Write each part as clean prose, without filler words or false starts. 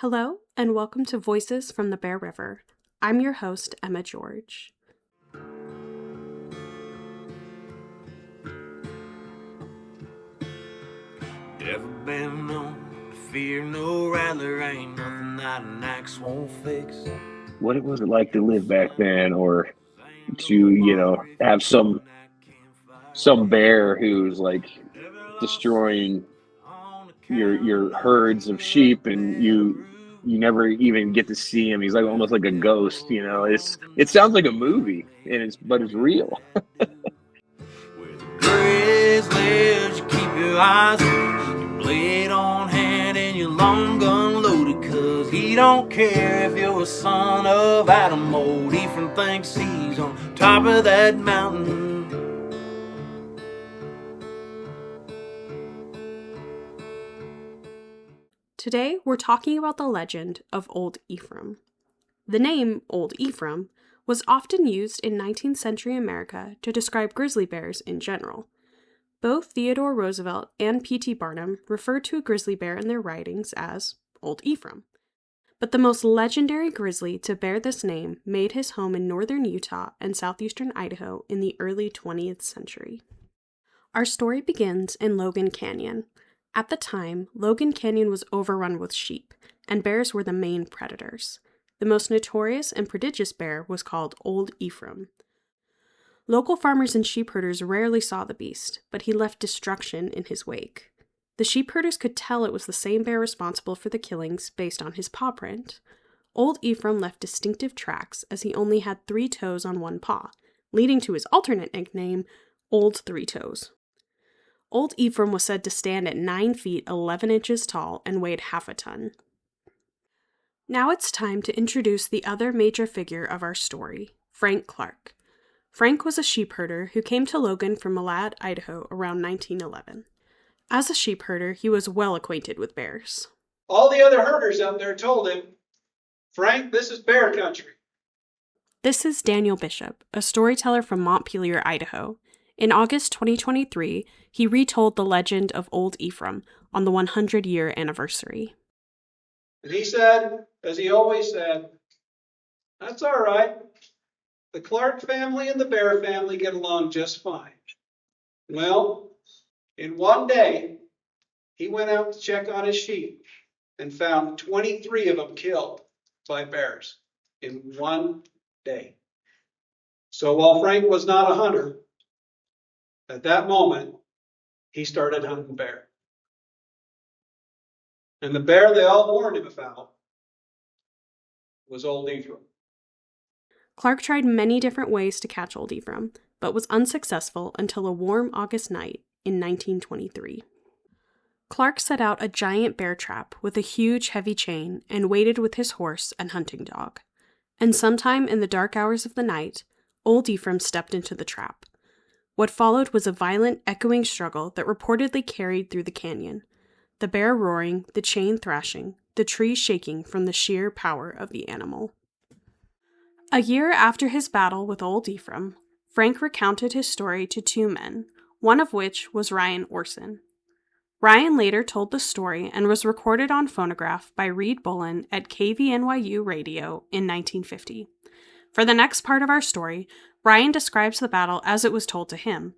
Hello, and welcome to Voices from the Bear River. I'm your host, Emma George. Never been known to fear no rattler, ain't nothing that an axe won't fix. What was it like to live back then, or to, have some bear who's like destroying your herds of sheep, and you never even get to see him. He's like almost like a ghost, it sounds like a movie, but it's real. Grizzlies, you keep your eyes open, your blade on hand and your long gun loaded, 'cause he don't care if you're a son of Adam. Old Ephraim thinks he's on top of that mountain. Today, we're talking about the legend of Old Ephraim. The name Old Ephraim was often used in 19th century America to describe grizzly bears in general. Both Theodore Roosevelt and P.T. Barnum referred to a grizzly bear in their writings as Old Ephraim. But the most legendary grizzly to bear this name made his home in northern Utah and southeastern Idaho in the early 20th century. Our story begins in Logan Canyon. At the time, Logan Canyon was overrun with sheep, and bears were the main predators. The most notorious and prodigious bear was called Old Ephraim. Local farmers and sheep herders rarely saw the beast, but he left destruction in his wake. The sheep herders could tell it was the same bear responsible for the killings based on his paw print. Old Ephraim left distinctive tracks as he only had 3 toes on one paw, leading to his alternate nickname, Old Three Toes. Old Ephraim was said to stand at 9 feet 11 inches tall and weighed half a ton. Now it's time to introduce the other major figure of our story, Frank Clark. Frank was a sheep herder who came to Logan from Malad, Idaho around 1911. As a sheep herder, he was well acquainted with bears. All the other herders up there told him, "Frank, this is bear country." This is Daniel Bishop, a storyteller from Montpelier, Idaho. In August 2023, he retold the legend of Old Ephraim on the 100-year anniversary. And he said, as he always said, "That's all right. The Clark family and the Bear family get along just fine." Well, in one day, he went out to check on his sheep and found 23 of them killed by bears in one day. So while Frank was not a hunter, at that moment, he started hunting bear. And the bear they all warned him about was Old Ephraim. Clark tried many different ways to catch Old Ephraim, but was unsuccessful until a warm August night in 1923. Clark set out a giant bear trap with a huge heavy chain and waited with his horse and hunting dog. And sometime in the dark hours of the night, Old Ephraim stepped into the trap. What followed was a violent, echoing struggle that reportedly carried through the canyon, the bear roaring, the chain thrashing, the trees shaking from the sheer power of the animal. A year after his battle with Old Ephraim, Frank recounted his story to 2 men, one of which was Ryan Orson. Ryan later told the story and was recorded on phonograph by Reed Bullen at KVNYU Radio in 1950. For the next part of our story, Ryan describes the battle as it was told to him.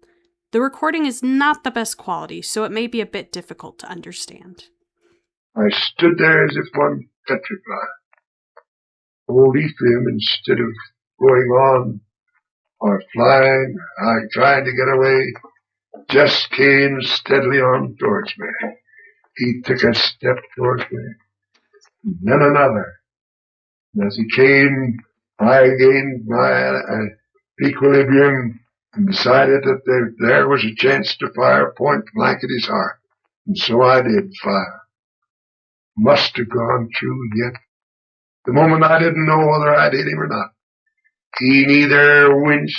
The recording is not the best quality, so it may be a bit difficult to understand. I stood there as if one petrified. Old Ephraim, instead of going on or flying, trying to get away, just came steadily on towards me. He took a step towards me, then another. And as he came, I gained my equilibrium and decided that there was a chance to fire point blank at his heart. And so I did fire. Must have gone true yet. The moment I didn't know whether I'd hit him or not. He neither winced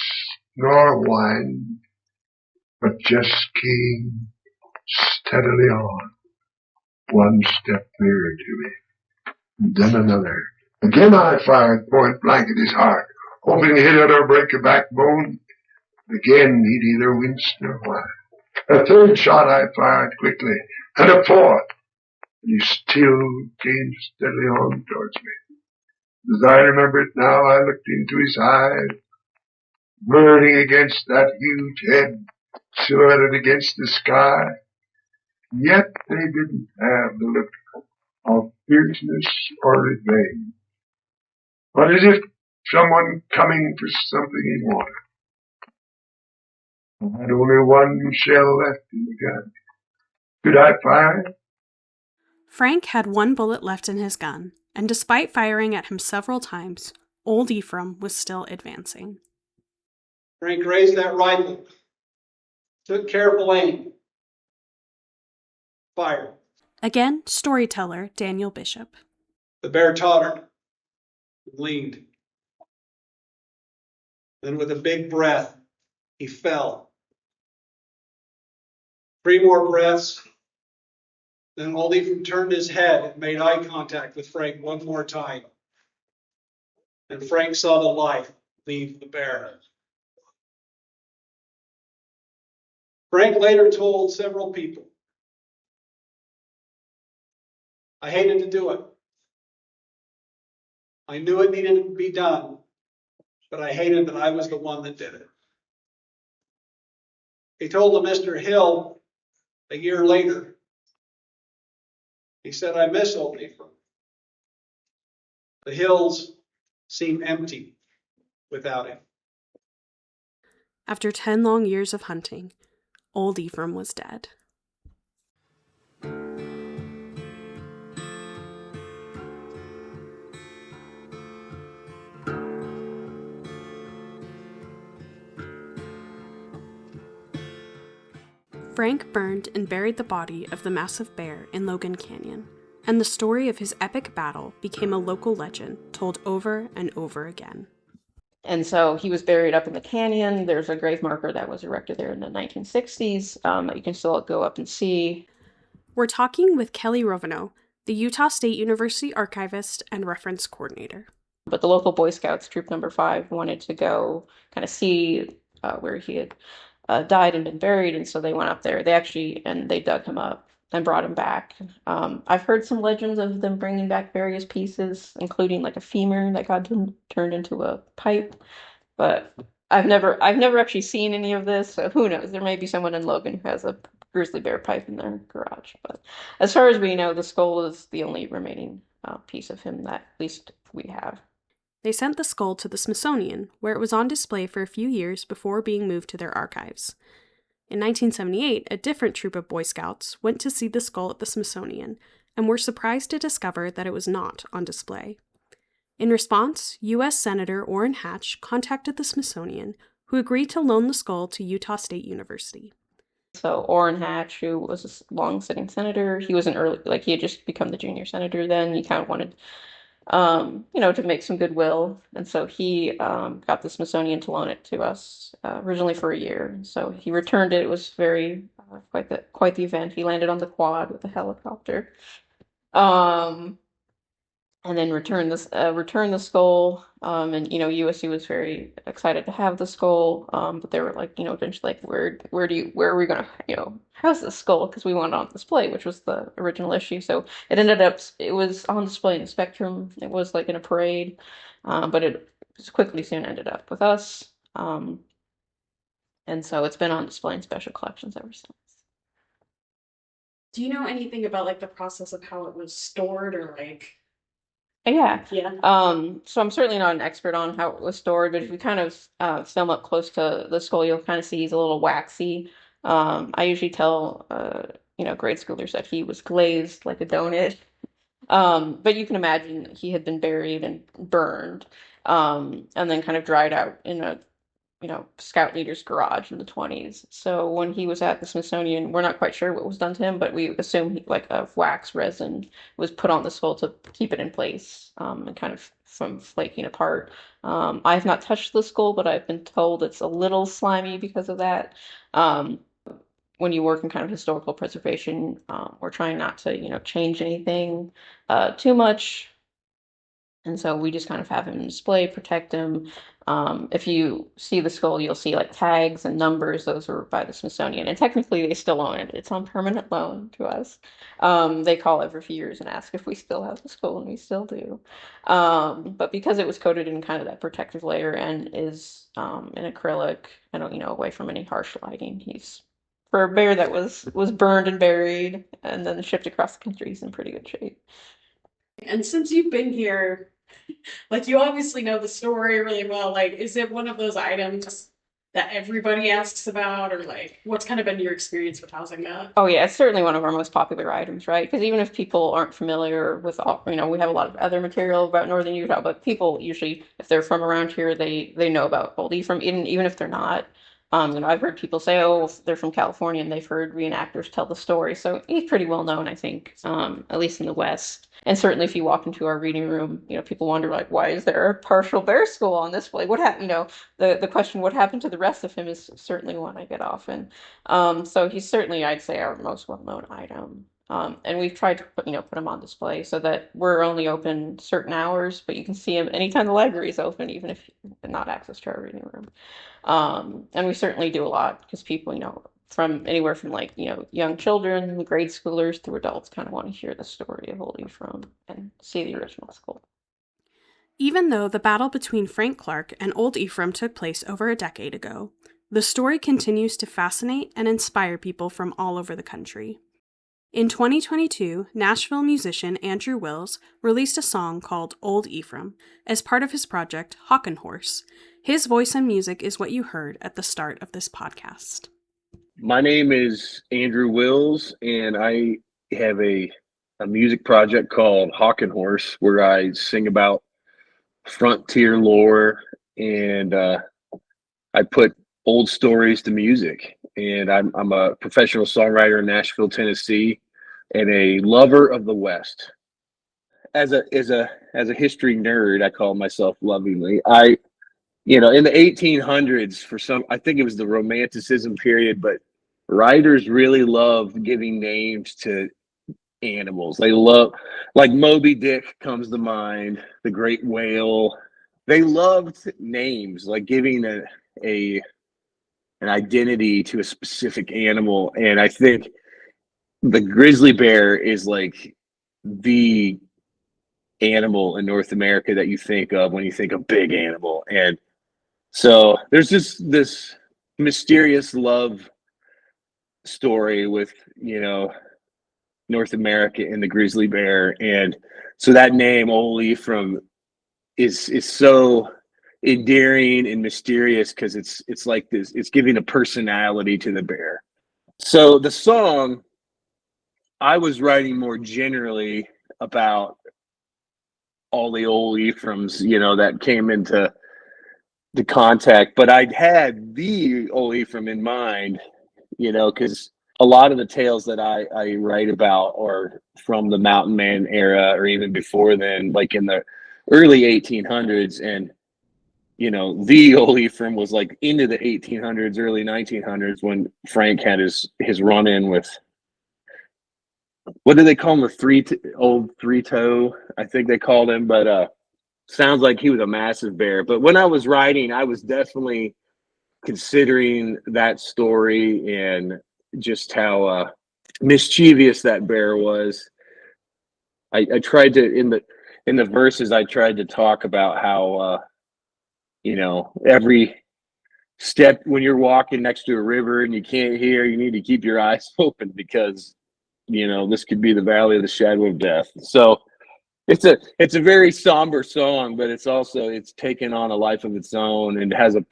nor whined, but just came steadily on, one step nearer to me, and then another. Again I fired point blank at his heart, hoping to hit it or break a backbone. Again he neither winced nor whined. A third shot I fired quickly, and a fourth. and he still came steadily on towards me. As I remember it now, I looked into his eyes, burning against that huge head, silhouetted against the sky. Yet they didn't have the look of fierceness or revenge, but as if someone coming for something he wanted. I had only one shell left in the gun. Could I fire? Frank had one bullet left in his gun, and despite firing at him several times, old Ephraim was still advancing. Frank raised that rifle, took careful aim, fired. Again, storyteller Daniel Bishop. The bear tottered, leaned. Then with a big breath, he fell. 3 more breaths. Then old Ephraim turned his head and made eye contact with Frank one more time. And Frank saw the life leave the bear. Frank later told several people, I hated to do it. I knew it needed to be done, but I hated that I was the one that did it. He told to Mr. Hill a year later, he said, I miss old Ephraim. The hills seem empty without him. After 10 long years of hunting, old Ephraim was dead. Frank burned and buried the body of the massive bear in Logan Canyon, and the story of his epic battle became a local legend told over and over again. And so he was buried up in the canyon. There's a grave marker that was erected there in the 1960s that you can still go up and see. We're talking with Kelly Rovino, the Utah State University archivist and reference coordinator. But the local Boy Scouts, Troop Number 5, wanted to go kind of see where he had died and been buried, and so they went up there. They dug him up and brought him back. I've heard some legends of them bringing back various pieces, including like a femur that got turned into a pipe. But I've never actually seen any of this, so who knows? There may be someone in Logan who has a grizzly bear pipe in their garage. But as far as we know, the skull is the only remaining piece of him that at least we have. They sent the skull to the Smithsonian, where it was on display for a few years before being moved to their archives. In 1978, a different troop of Boy Scouts went to see the skull at the Smithsonian and were surprised to discover that it was not on display. In response, U.S. Senator Orrin Hatch contacted the Smithsonian, who agreed to loan the skull to Utah State University. So Orrin Hatch, who was a long-sitting senator, he was he had just become the junior senator then. He kind of wanted to make some goodwill. And so he got the Smithsonian to loan it to us originally for a year. So he returned it. It was very quite the event. He landed on the quad with a helicopter, and then returned the skull. And USC was very excited to have the skull. But they were like, eventually like, where are we gonna house this skull? Because we want it on display, which was the original issue. So it was on display in the Spectrum. It was like in a parade, but it quickly soon ended up with us. And so it's been on display in special collections ever since. Do you know anything about like the process of how it was stored or like? Yeah. Yeah. So I'm certainly not an expert on how it was stored, but if you kind of film up close to the skull, you'll kind of see he's a little waxy. I usually tell grade schoolers that he was glazed like a donut. But you can imagine he had been buried and burned, and then kind of dried out in a scout leader's garage in the 1920s. So when he was at the Smithsonian, we're not quite sure what was done to him, but we assume like a wax resin was put on the skull to keep it in place, and kind of from flaking apart. I have not touched the skull, but I've been told it's a little slimy because of that. When you work in kind of historical preservation, we're trying not to change anything too much. And so we just kind of have him display, protect him. If you see the skull, you'll see like tags and numbers. Those were by the Smithsonian, and technically they still own it. It's on permanent loan to us. They call every few years and ask if we still have the skull, and we still do. But because it was coated in kind of that protective layer and is in acrylic, I don't, away from any harsh lighting, he's for a bear that was burned and buried and then shipped across the country, he's in pretty good shape. And since you've been here, like you obviously know the story really well. Like, is it one of those items that everybody asks about, or like, what's kind of been your experience with housing that? Oh yeah, it's certainly one of our most popular items, right? Because even if people aren't familiar with all, we have a lot of other material about Northern Utah, but people usually, if they're from around here, they know about Old Ephraim, even if they're not. I've heard people say, oh, they're from California and they've heard reenactors tell the story. So he's pretty well known, I think, at least in the West. And certainly if you walk into our reading room, people wonder like, why is there a partial bear skull on display? What happened, the question, what happened to the rest of him is certainly one I get often. So he's certainly, I'd say, our most well-known item. And we've tried to put him on display so that we're only open certain hours, but you can see him anytime the library is open, even if you have not access to our reading room. And we certainly do a lot because people, from anywhere from like, young children, grade schoolers through adults kind of want to hear the story of Old Ephraim and see the original skull. Even though the battle between Frank Clark and Old Ephraim took place over a decade ago, the story continues to fascinate and inspire people from all over the country. In 2022, Nashville musician Andrew Wills released a song called Old Ephraim as part of his project Hawk Horse. His voice and music is what you heard at the start of this podcast. My name is Andrew Wills, and I have a music project called Hawk Horse, where I sing about frontier lore, and I put old stories to music. And I'm a professional songwriter in Nashville, Tennessee, and a lover of the West. As a history nerd, I call myself lovingly. In the 1800s, I think it was the Romanticism period, but writers really loved giving names to animals. They love, like Moby Dick comes to mind, the great whale. They loved names, like giving an identity to a specific animal. And I think the grizzly bear is like the animal in North America that you think of when you think of big animal. And so there's this mysterious love story with, North America and the grizzly bear. And so that name, Old Ephraim, is so endearing and mysterious because it's like this, it's giving a personality to the bear. So the song, I was writing more generally about all the old Ephraims, that came into the contact, but I'd had the old Ephraim in mind, because a lot of the tales that I write about are from the Mountain Man era or even before then, like in the early 1800s. And, the old Ephraim was like into the 1800s, early 1900s when Frank had his run-in with, what do they call him? Old three-toe, I think they called him, but sounds like he was a massive bear. But when I was writing, I was definitely considering that story and just how mischievous that bear was. I tried to, in the verses, I tried to talk about how every step when you're walking next to a river and you can't hear, you need to keep your eyes open because this could be the valley of the shadow of death. So it's a very somber song, but it's taken on a life of its own and has a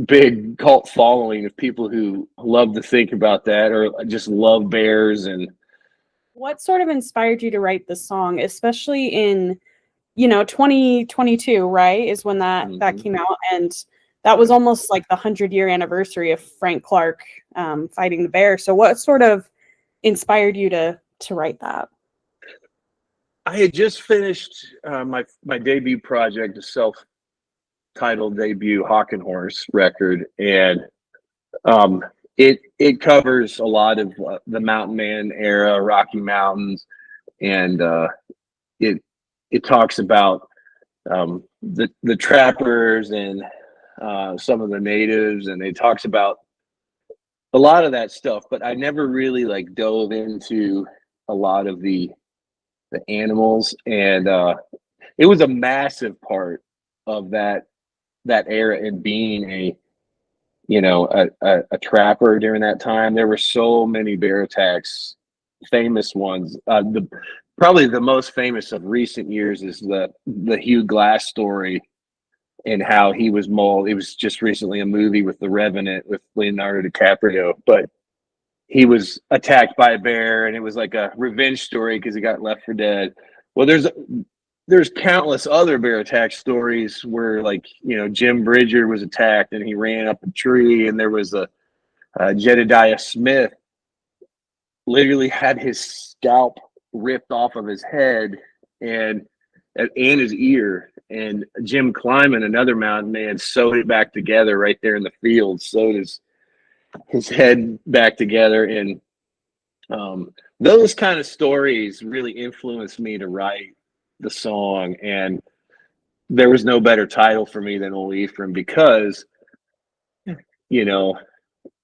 big cult following of people who love to think about that or just love bears. And what sort of inspired you to write this song, especially in 2022, right, is when that came out, and that was almost like the 100-year anniversary of Frank Clark fighting the bear. So what sort of inspired you to write that? I had just finished my debut project, a self-titled debut Hawk Horse record, and it covers a lot of the Mountain Man era, Rocky Mountains, and it talks about the trappers and some of the natives, and it talks about a lot of that stuff. But I never really like dove into a lot of the animals, and it was a massive part of that era and being a trapper during that time. There were so many bear attacks, famous ones. The probably the most famous of recent years is the Hugh Glass story and how he was mauled. It was just recently a movie with The Revenant with Leonardo DiCaprio, but he was attacked by a bear, and it was like a revenge story because he got left for dead. Well, there's countless other bear attack stories where, like, Jim Bridger was attacked and he ran up a tree, and there was a Jedediah Smith literally had his scalp ripped off of his head and his ear, and Jim Kleiman, another mountain man, sewed it back together right there in the field, sewed his head back together. And those kind of stories really influenced me to write the song. And there was no better title for me than Old Ephraim, because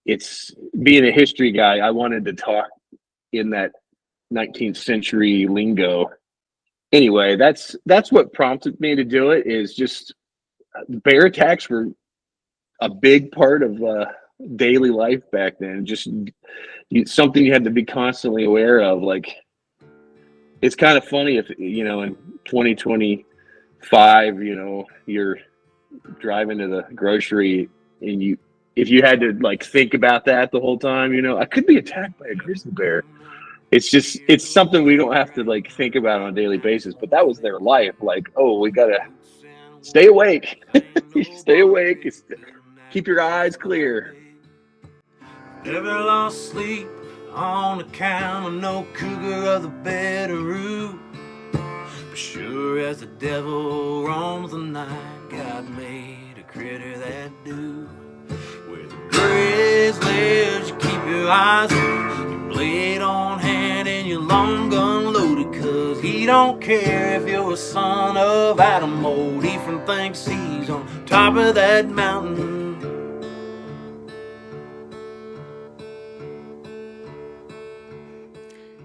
it's being a history guy, I wanted to talk in that 19th century lingo. Anyway, that's what prompted me to do it. Is just bear attacks were a big part of daily life back then. Just something you had to be constantly aware of. Like, it's kind of funny if in 2025, you're driving to the grocery and if you had to like think about that the whole time, I could be attacked by a grizzly bear. It's something we don't have to like think about on a daily basis, but that was their life. Like, oh, we gotta stay awake. Stay awake. Keep your eyes clear. Never lost sleep on account of no cougar of the Betteroo. But sure as the devil roams the night, God made a critter that do. Where the grizzlies, you keep your eyes open, your blade on hand and your long gun loaded, 'cause he don't care if you're a son of Adam. Old Ephraim thinks he's on top of that mountain.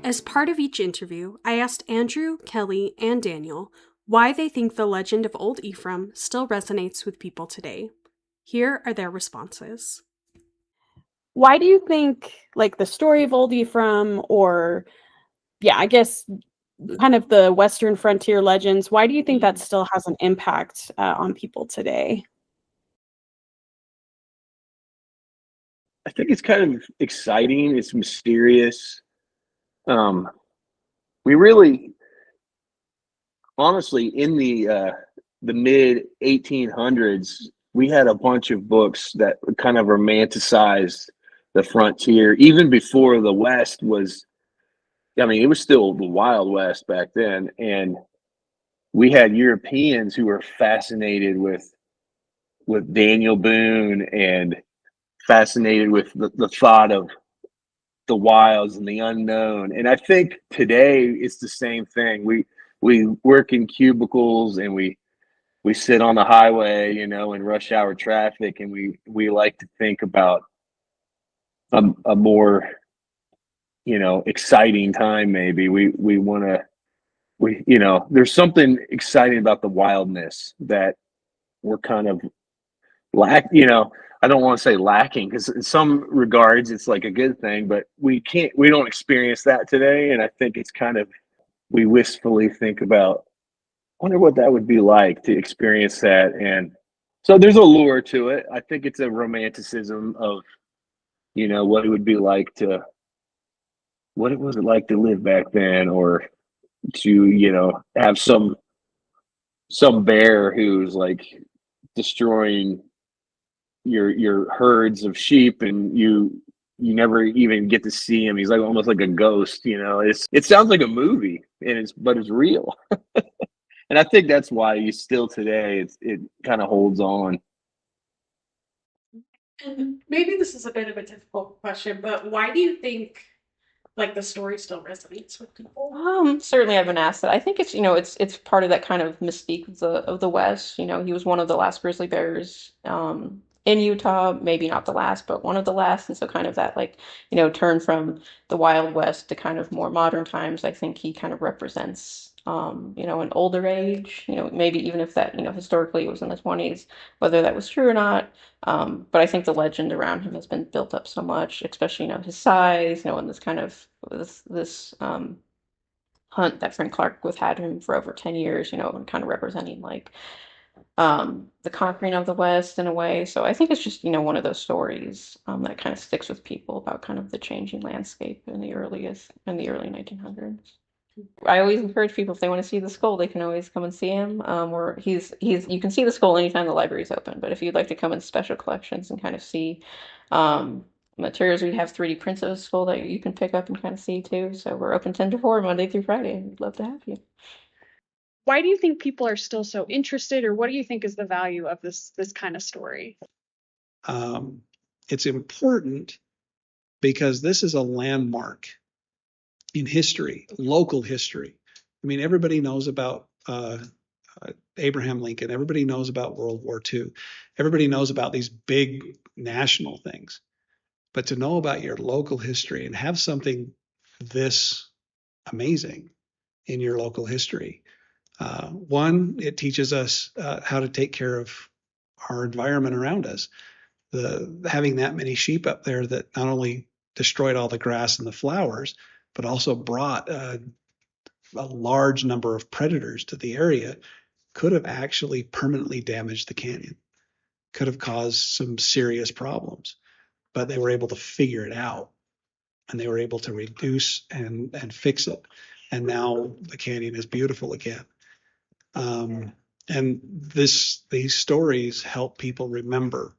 As part of each interview, I asked Andrew, Kelly, and Daniel why they think the legend of Old Ephraim still resonates with people today. Here are their responses. Why do you think, like, the story of Old Ephraim, or, I guess, kind of the Western frontier legends, why do you think that still has an impact on people today? I think it's kind of exciting. It's mysterious. We really, honestly, in the mid 1800s, we had a bunch of books that kind of romanticized the frontier, even before the West was. I mean, it was still the Wild West back then, and we had Europeans who were fascinated with Daniel Boone and fascinated with the thought of the wilds and the unknown. And I think today it's the same thing. We work in cubicles and we sit on the highway, in rush hour traffic, and we like to think about a more exciting time. Maybe we want to there's something exciting about the wildness that we're kind of I don't want to say lacking, because in some regards it's like a good thing, but we don't experience that today. And I think it's kind of, we wistfully think about, wonder what that would be like to experience that. And so there's a lure to it. I think it's a romanticism of, what it would be like what it was it like to live back then, or to, have some bear who's like destroying your herds of sheep, and you never even get to see him. He's like almost like a ghost. It sounds like a movie, but it's real. And I think that's why you still today it kind of holds on. And maybe this is a bit of a difficult question, but why do you think like the story still resonates with people? Certainly I've been asked that. I think it's, it's part of that kind of mystique of the West. He was one of the last grizzly bears in Utah, maybe not the last, but one of the last. And so kind of that like, turn from the Wild West to kind of more modern times, I think he kind of represents an older age, maybe even if that, historically it was in the 20s, whether that was true or not. But I think the legend around him has been built up so much, especially, his size, and this kind of this hunt that Frank Clark was had him for over 10 years, and kind of representing like the conquering of the West in a way. So I think it's just, one of those stories that kind of sticks with people about kind of the changing landscape in the early 1900s. I always encourage people if they want to see the skull, they can always come and see him. Or you can see the skull anytime the library's open. But if you'd like to come in special collections and kind of see materials, we have 3D prints of the skull that you can pick up and kind of see too. So we're open 10 to 4 Monday through Friday. We'd love to have you. Why do you think people are still so interested, or what do you think is the value of this kind of story? It's important because this is a landmark in history, local history. I mean, everybody knows about Abraham Lincoln. Everybody knows about World War II. Everybody knows about these big national things. But to know about your local history and have something this amazing in your local history, one, it teaches us how to take care of our environment around us. Having that many sheep up there that not only destroyed all the grass and the flowers, but also brought a large number of predators to the area, could have actually permanently damaged the canyon, could have caused some serious problems. But they were able to figure it out, and they were able to reduce and fix it. And now the canyon is beautiful again. And these stories help people remember,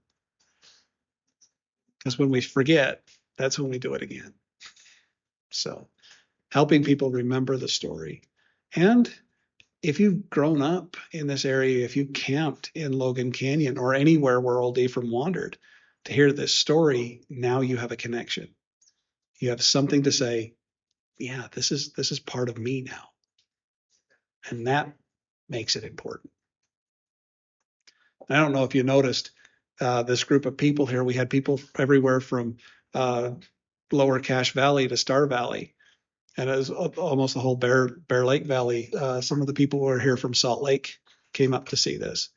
because when we forget, that's when we do it again. So helping people remember the story. And if you've grown up in this area, if you camped in Logan Canyon or anywhere where old Ephraim wandered, to hear this story, now you have a connection. You have something to say, yeah, this is part of me now. And that makes it important. I don't know if you noticed this group of people here. We had people everywhere from Lower Cache Valley to Star Valley, and it was almost the whole Bear Lake Valley. Some of the people who were here from Salt Lake came up to see this.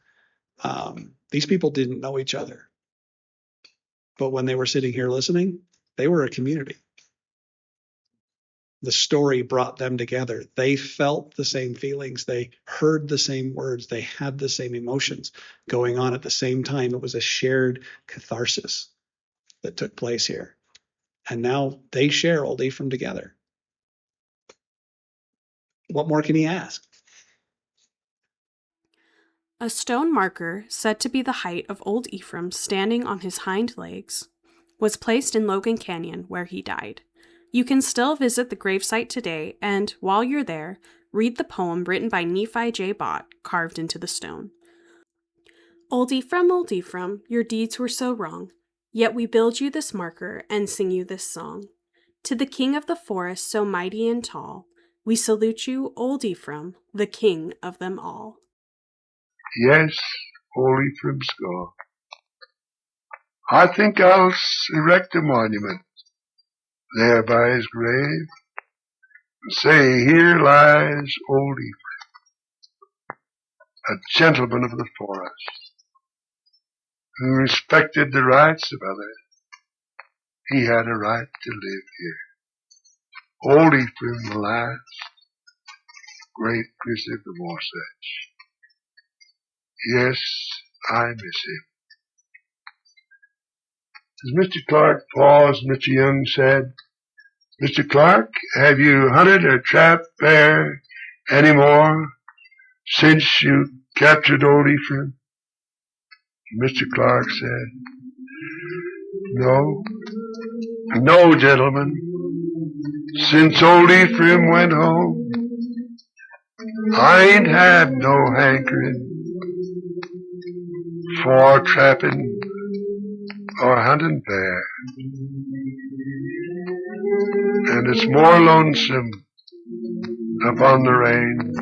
These people didn't know each other, but when they were sitting here listening, they were a community. The story brought them together. They felt the same feelings. They heard the same words. They had the same emotions going on at the same time. It was a shared catharsis that took place here. And now they share Old Ephraim together. What more can he ask? A stone marker, said to be the height of old Ephraim standing on his hind legs, was placed in Logan Canyon where he died. You can still visit the gravesite today, and while you're there, read the poem written by Nephi J. Bott, carved into the stone. Old Ephraim, your deeds were so wrong, yet we build you this marker and sing you this song. To the king of the forest so mighty and tall, we salute you, old Ephraim, the king of them all. Yes, old Ephraim's gone. I think I'll erect a monument there by his grave and say, here lies old Ephraim, a gentleman of the forest, who respected the rights of others. He had a right to live here. Old Ephraim, the last great grizzly of the Wasatch. Yes, I miss him. As Mr. Clark paused, Mr. Young said, Mr. Clark, have you hunted or trapped bear any more since you captured old Ephraim? Mr. Clark said, no, gentlemen. Since old Ephraim went home, I ain't had no hankering for trapping or hunting bear. and it's more lonesome up on the range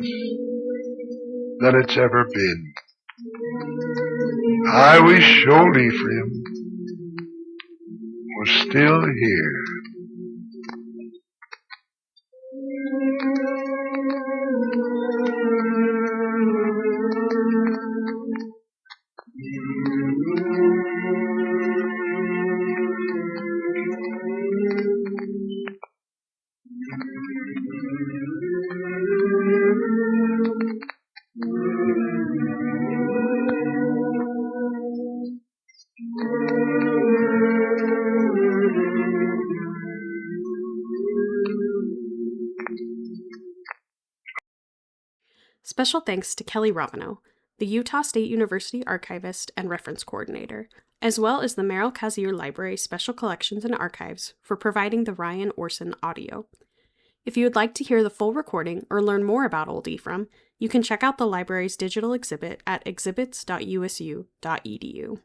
than it's ever been. I wish old Ephraim was still here. Special thanks to Kelly Robino, the Utah State University Archivist and Reference Coordinator, as well as the Merrill Kazier Library Special Collections and Archives for providing the Ryan Orson audio. If you would like to hear the full recording or learn more about Old Ephraim, you can check out the library's digital exhibit at exhibits.usu.edu.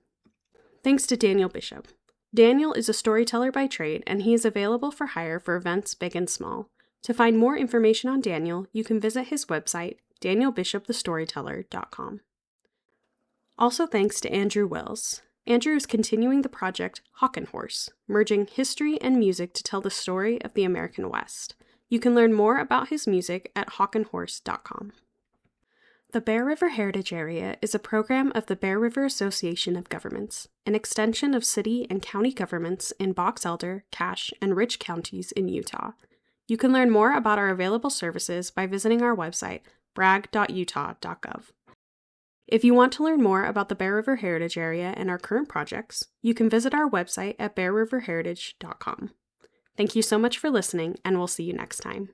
Thanks to Daniel Bishop. Daniel is a storyteller by trade, and he is available for hire for events big and small. To find more information on Daniel, you can visit his website, danielbishopthestoryteller.com. Also thanks to Andrew Wells. Andrew is continuing the project Hawk and Horse, merging history and music to tell the story of the American West. You can learn more about his music at hawkandhorse.com. The Bear River Heritage Area is a program of the Bear River Association of Governments, an extension of city and county governments in Box Elder, Cache, and Rich counties in Utah. You can learn more about our available services by visiting our website, bragg.utah.gov. If you want to learn more about the Bear River Heritage Area and our current projects, you can visit our website at bearriverheritage.com. Thank you so much for listening, and we'll see you next time.